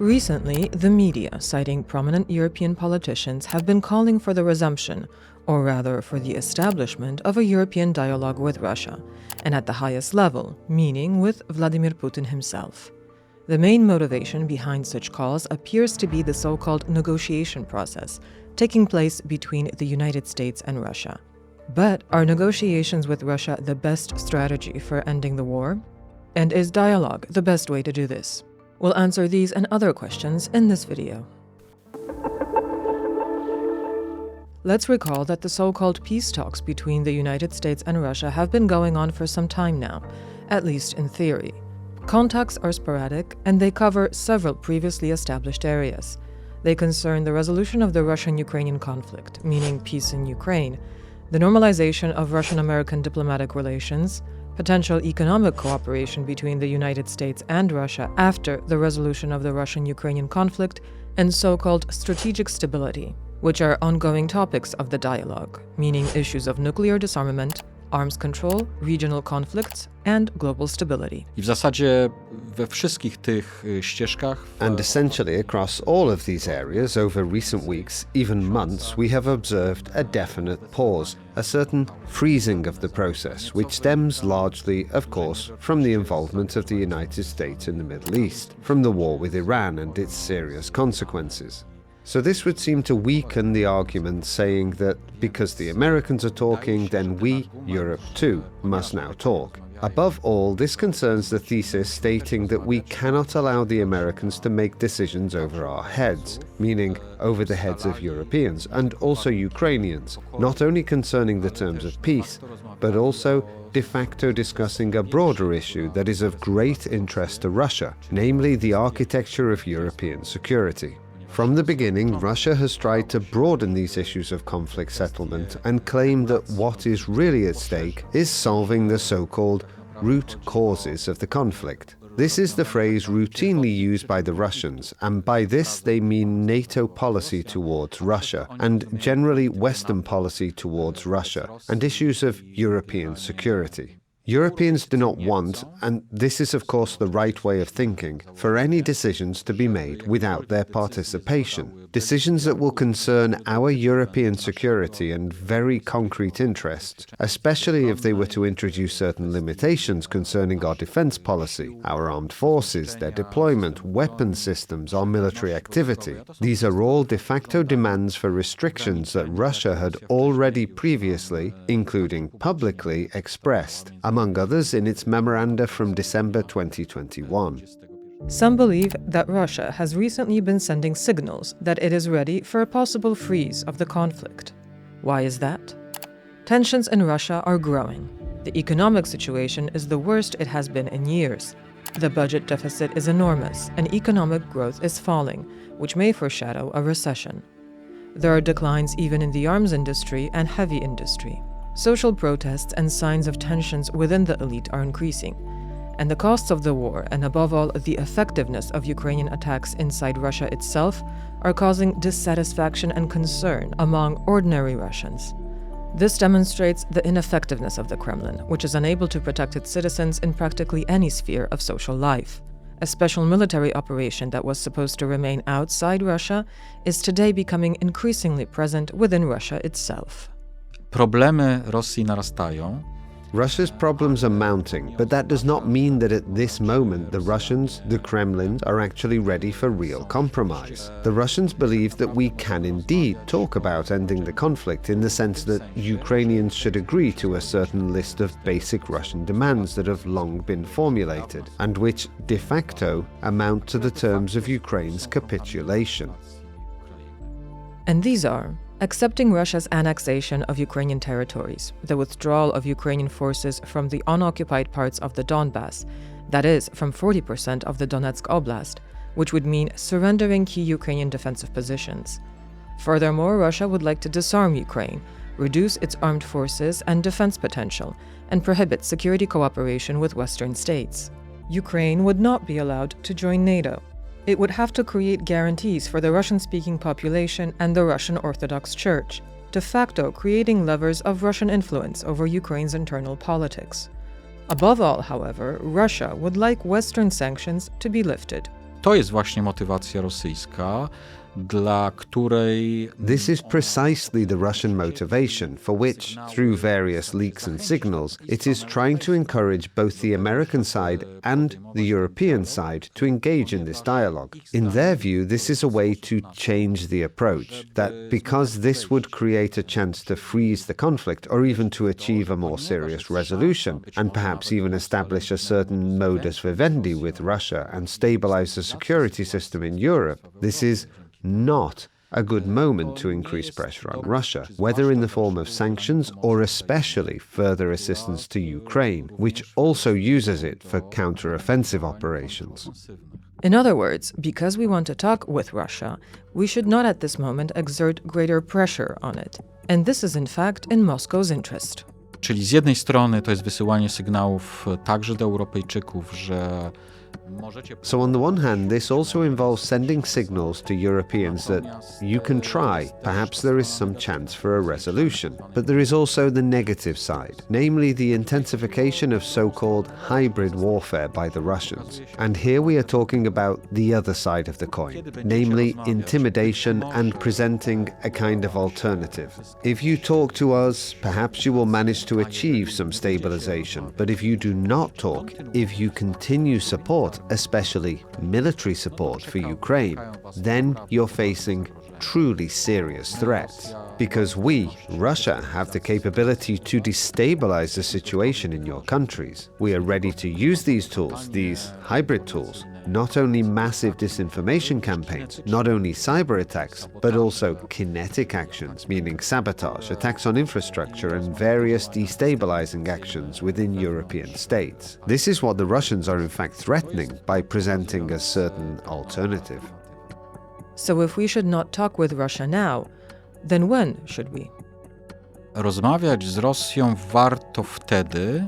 Recently, the media, citing prominent European politicians, have been calling for the resumption, or rather for the establishment of a European dialogue with Russia, and at the highest level, meaning with Vladimir Putin himself. The main motivation behind such calls appears to be the so-called negotiation process taking place between the United States and Russia. But are negotiations with Russia the best strategy for ending the war? And is dialogue the best way to do this? We'll answer these and other questions in this video. Let's recall that the so-called peace talks between the United States and Russia have been going on for some time now, at least in theory. Contacts are sporadic, and they cover several previously established areas. They concern the resolution of the Russian-Ukrainian conflict, meaning peace in Ukraine, the normalization of Russian-American diplomatic relations, potential economic cooperation between the United States and Russia after the resolution of the Russian-Ukrainian conflict, and so-called strategic stability, which are ongoing topics of the dialogue, meaning issues of nuclear disarmament, arms control, regional conflicts, and global stability. I w zasadzie we wszystkich tych ścieżkach And essentially across all of these areas over recent weeks, even months, we have observed a definite pause, a certain freezing of the process, which stems largely, of course, from the involvement of the United States in the Middle East, from the war with Iran and its serious consequences. So this would seem to weaken the argument saying that because the Americans are talking, then we, Europe too, must now talk. Above all, this concerns the thesis stating that we cannot allow the Americans to make decisions over our heads, meaning over the heads of Europeans and also Ukrainians, not only concerning the terms of peace, but also de facto discussing a broader issue that is of great interest to Russia, namely the architecture of European security. From the beginning, Russia has tried to broaden these issues of conflict settlement and claim that what is really at stake is solving the so-called root causes of the conflict. This is the phrase routinely used by the Russians, and by this they mean NATO policy towards Russia, and generally Western policy towards Russia, and issues of European security. Europeans do not want, and this is of course the right way of thinking, for any decisions to be made without their participation. Decisions that will concern our European security and very concrete interests, especially if they were to introduce certain limitations concerning our defense policy, our armed forces, their deployment, weapon systems, our military activity. These are all de facto demands for restrictions that Russia had already previously, including publicly, expressed, among others in its memoranda from December 2021. Some believe that Russia has recently been sending signals that it is ready for a possible freeze of the conflict. Why is that? Tensions in Russia are growing. The economic situation is the worst it has been in years. The budget deficit is enormous, and economic growth is falling, which may foreshadow a recession. There are declines even in the arms industry and heavy industry. Social protests and signs of tensions within the elite are increasing. And the costs of the war, and above all the effectiveness of Ukrainian attacks inside Russia itself, are causing dissatisfaction and concern among ordinary Russians. This demonstrates the ineffectiveness of the Kremlin, which is unable to protect its citizens in practically any sphere of social life. A special military operation that was supposed to remain outside Russia is today becoming increasingly present within Russia itself. problemy Rosji narastają. Russia's problems are mounting, but that does not mean that at this moment the Russians, the Kremlin, are actually ready for real compromise. The Russians believe that we can indeed talk about ending the conflict in the sense that Ukrainians should agree to a certain list of basic Russian demands that have long been formulated, and which, de facto, amount to the terms of Ukraine's capitulation. And these are accepting Russia's annexation of Ukrainian territories, the withdrawal of Ukrainian forces from the unoccupied parts of the Donbass, that is, from 40% of the Donetsk Oblast, which would mean surrendering key Ukrainian defensive positions. Furthermore, Russia would like to disarm Ukraine, reduce its armed forces and defense potential, and prohibit security cooperation with Western states. Ukraine would not be allowed to join NATO. It would have to create guarantees for the Russian-speaking population and the Russian Orthodox Church, de facto creating levers of Russian influence over Ukraine's internal politics. Above all, however, Russia would like Western sanctions to be lifted. to jest właśnie motywacja rosyjska, dla której This is precisely the Russian motivation for which, through various leaks and signals, it is trying to encourage both the American side and the European side to engage in this dialogue. In their view, this is a way to change the approach, that because this would create a chance to freeze the conflict or even to achieve a more serious resolution, and perhaps even establish a certain modus vivendi with Russia and stabilize the security system in Europe, this is not a good moment to increase pressure on Russia, whether in the form of sanctions or especially further assistance to Ukraine, which also uses it for counter-offensive operations. In other words, because we want to talk with Russia, we should not at this moment exert greater pressure on it. And this is in fact in Moscow's interest. Czyli z jednej strony to jest wysyłanie sygnałów także do Europejczyków, że So on the one hand, this also involves sending signals to Europeans that you can try, perhaps there is some chance for a resolution. But there is also the negative side, namely the intensification of so-called hybrid warfare by the Russians. And here we are talking about the other side of the coin, namely intimidation and presenting a kind of alternative. If you talk to us, perhaps you will manage to achieve some stabilization. But if you do not talk, if you continue support, especially military support for Ukraine, then you're facing truly serious threats. Because we, Russia, have the capability to destabilize the situation in your countries. We are ready to use these tools, these hybrid tools, not only massive disinformation campaigns, not only cyber attacks, but also kinetic actions, meaning sabotage, attacks on infrastructure, and various destabilizing actions within European states. This is what the Russians are in fact threatening by presenting a certain alternative. So if we should not talk with Russia now, then when should we? rozmawiać z Rosją warto wtedy,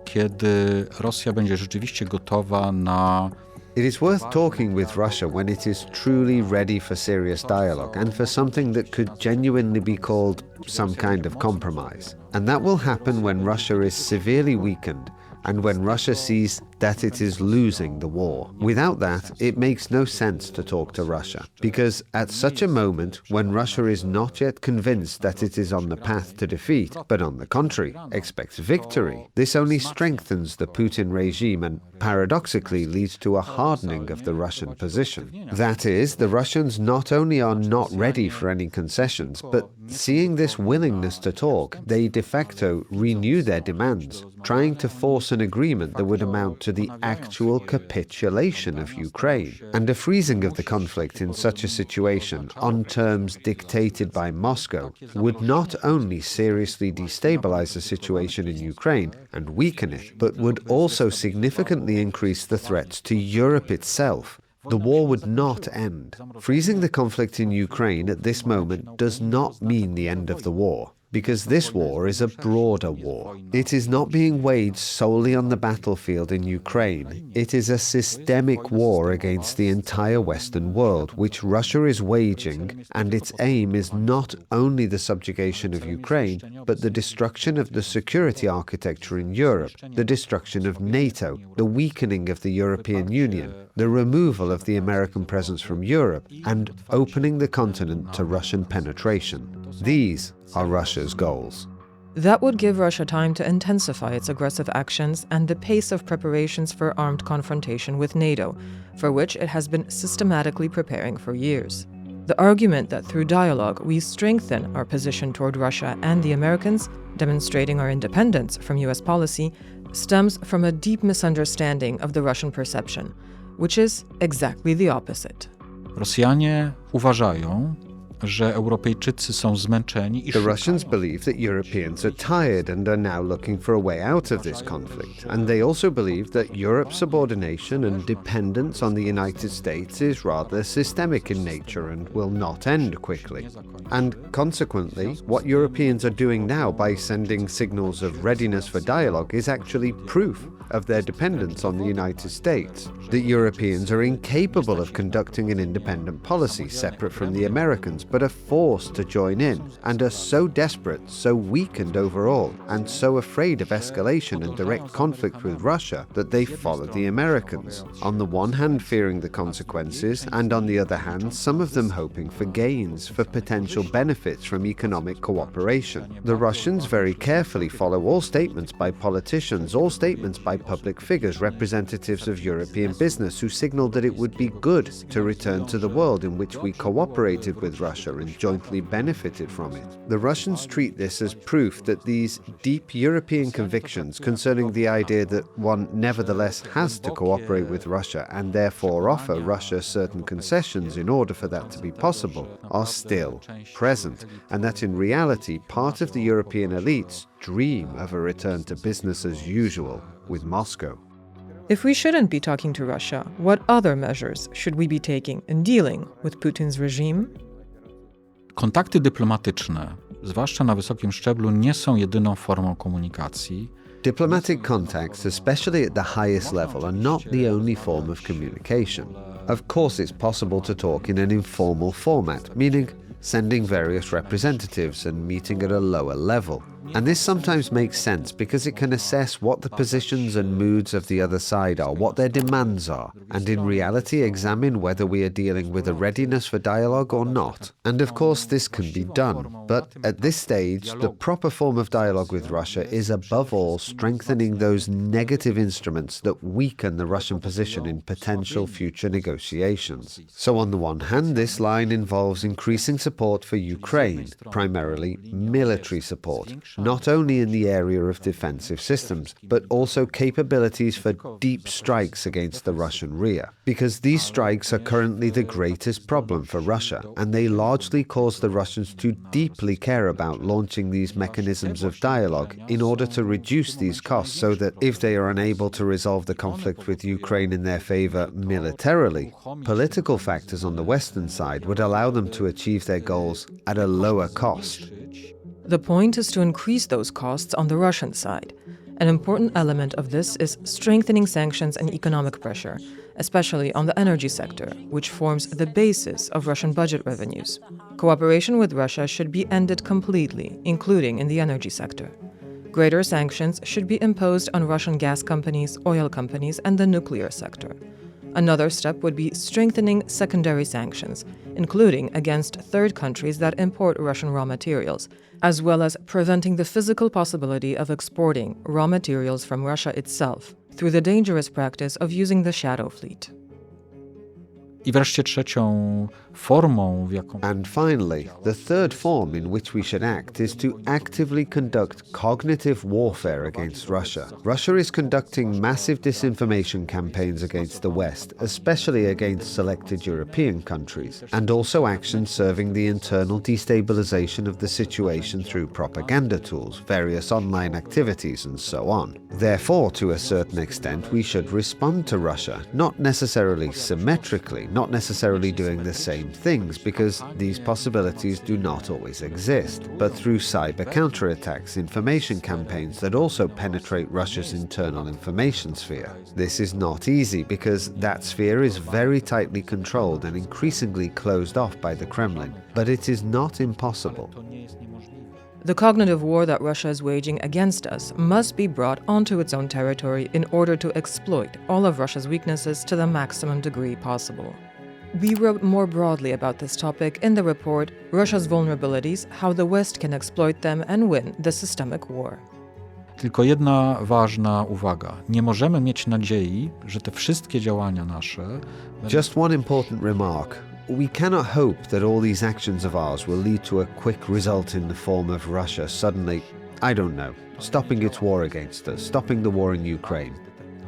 kiedy Rosja będzie rzeczywiście gotowa na It is worth talking with Russia when it is truly ready for serious dialogue and for something that could genuinely be called some kind of compromise. And that will happen when Russia is severely weakened and when Russia sees that it is losing the war. Without that, it makes no sense to talk to Russia, because at such a moment, when Russia is not yet convinced that it is on the path to defeat, but on the contrary, expects victory, this only strengthens the Putin regime and paradoxically leads to a hardening of the Russian position. That is, the Russians not only are not ready for any concessions, but seeing this willingness to talk, they de facto renew their demands, trying to force an agreement that would amount to the actual capitulation of Ukraine. And a freezing of the conflict in such a situation, on terms dictated by Moscow, would not only seriously destabilize the situation in Ukraine and weaken it, but would also significantly increase the threats to Europe itself. The war would not end. Freezing the conflict in Ukraine at this moment does not mean the end of the war, because this war is a broader war. It is not being waged solely on the battlefield in Ukraine. It is a systemic war against the entire Western world, which Russia is waging, and its aim is not only the subjugation of Ukraine, but the destruction of the security architecture in Europe, the destruction of NATO, the weakening of the European Union, the removal of the American presence from Europe, and opening the continent to Russian penetration. These are Russia's goals. That would give Russia time to intensify its aggressive actions and the pace of preparations for armed confrontation with NATO, for which it has been systematically preparing for years. The argument that through dialogue we strengthen our position toward Russia and the Americans, demonstrating our independence from US policy, stems from a deep misunderstanding of the Russian perception, which is exactly the opposite. Rosjanie uważają, że Europejczycy są zmęczeni i The Russians believe that Europeans are tired and are now looking for a way out of this conflict. And they also believe that Europe's subordination and dependence on the United States is rather systemic in nature and will not end quickly. And consequently, what Europeans are doing now by sending signals of readiness for dialogue is actually proof of their dependence on the United States, that Europeans are incapable of conducting an independent policy separate from the Americans, but are forced to join in, and are so desperate, so weakened overall, and so afraid of escalation and direct conflict with Russia that they follow the Americans, on the one hand fearing the consequences, and on the other hand some of them hoping for gains, for potential benefits from economic cooperation. The Russians very carefully follow all statements by politicians, all statements by public figures, representatives of European business who signaled that it would be good to return to the world in which we cooperated with Russia and jointly benefited from it. The Russians treat this as proof that these deep European convictions concerning the idea that one nevertheless has to cooperate with Russia and therefore offer Russia certain concessions in order for that to be possible are still present, and that in reality part of the European elites dream of a return to business as usual with Moscow. If we shouldn't be talking to Russia, what other measures should we be taking in dealing with Putin's regime? Kontakty dyplomatyczne, zwłaszcza na wysokim szczeblu, nie są jedyną formą komunikacji. Diplomatic contacts, especially at the highest level, are not the only form of communication. Of course, it's possible to talk in an informal format, meaning sending various representatives and meeting at a lower level. And this sometimes makes sense because it can assess what the positions and moods of the other side are, what their demands are, and in reality examine whether we are dealing with a readiness for dialogue or not. And of course this can be done, but at this stage the proper form of dialogue with Russia is above all strengthening those negative instruments that weaken the Russian position in potential future negotiations. So on the one hand, this line involves increasing support for Ukraine, primarily military support, not only in the area of defensive systems, but also capabilities for deep strikes against the Russian rear. Because these strikes are currently the greatest problem for Russia, and they largely cause the Russians to deeply care about launching these mechanisms of dialogue in order to reduce these costs so that if they are unable to resolve the conflict with Ukraine in their favor militarily, political factors on the Western side would allow them to achieve their goals at a lower cost. The point is to increase those costs on the Russian side. An important element of this is strengthening sanctions and economic pressure, especially on the energy sector, which forms the basis of Russian budget revenues. Cooperation with Russia should be ended completely, including in the energy sector. Greater sanctions should be imposed on Russian gas companies, oil companies, and the nuclear sector. Another step would be strengthening secondary sanctions, including against third countries that import Russian raw materials, as well as preventing the physical possibility of exporting raw materials from Russia itself through the dangerous practice of using the shadow fleet. I wreszcie trzecią formą, w jaką... And finally, the third form in which we should act is to actively conduct cognitive warfare against Russia. Russia is conducting massive disinformation campaigns against the West, especially against selected European countries, and also actions serving the internal destabilization of the situation through propaganda tools, various online activities, and so on. Therefore, to a certain extent, we should respond to Russia, not necessarily symmetrically, not necessarily doing the same things, because these possibilities do not always exist, but through cyber counterattacks, information campaigns that also penetrate Russia's internal information sphere. This is not easy because that sphere is very tightly controlled and increasingly closed off by the Kremlin, but it is not impossible. The cognitive war that Russia is waging against us must be brought onto its own territory in order to exploit all of Russia's weaknesses to the maximum degree possible. We wrote more broadly about this topic in the report Russia's Vulnerabilities, How the West Can Exploit Them and Win the Systemic War. Tylko jedna ważna uwaga. Nie możemy mieć nadziei, że te wszystkie działania nasze... Just one important remark. We cannot hope that all these actions of ours will lead to a quick result in the form of Russia suddenly, I don't know, stopping its war against us, stopping the war in Ukraine.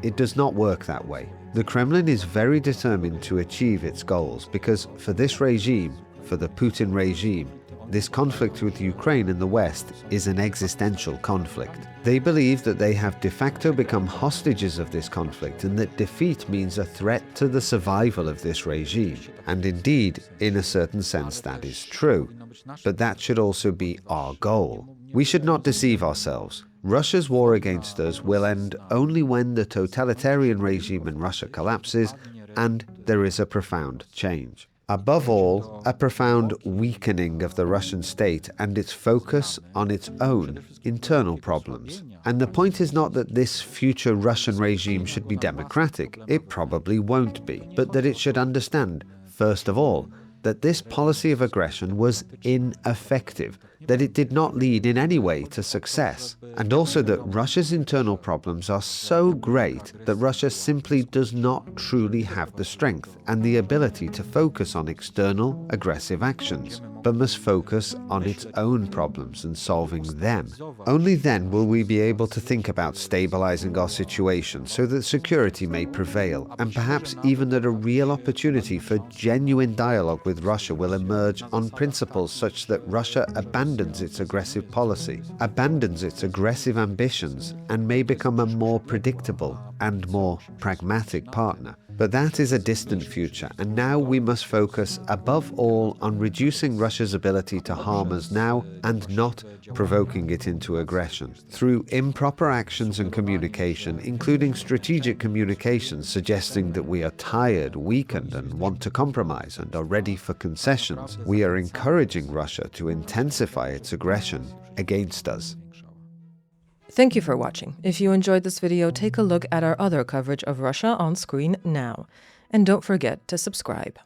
It does not work that way. The Kremlin is very determined to achieve its goals because for this regime, for the Putin regime, this conflict with Ukraine and the West is an existential conflict. They believe that they have de facto become hostages of this conflict and that defeat means a threat to the survival of this regime. And indeed, in a certain sense, that is true. But that should also be our goal. We should not deceive ourselves. Russia's war against us will end only when the totalitarian regime in Russia collapses and there is a profound change. Above all, a profound weakening of the Russian state and its focus on its own internal problems. And the point is not that this future Russian regime should be democratic. It probably won't be. But that it should understand, first of all, that this policy of aggression was ineffective, that it did not lead in any way to success, and also that Russia's internal problems are so great that Russia simply does not truly have the strength and the ability to focus on external aggressive actions, but must focus on its own problems and solving them. Only then will we be able to think about stabilizing our situation so that security may prevail, and perhaps even that a real opportunity for genuine dialogue with Russia will emerge on principles such that Russia abandons its aggressive policy, abandons its aggressive ambitions, and may become a more predictable and more pragmatic partner. But that is a distant future, and now we must focus above all on reducing Russia's ability to harm us now and not provoking it into aggression. Through improper actions and communication, including strategic communications suggesting that we are tired, weakened, and want to compromise and are ready for concessions, we are encouraging Russia to intensify its aggression against us. Thank you for watching. If you enjoyed this video, take a look at our other coverage of Russia on screen now. And don't forget to subscribe.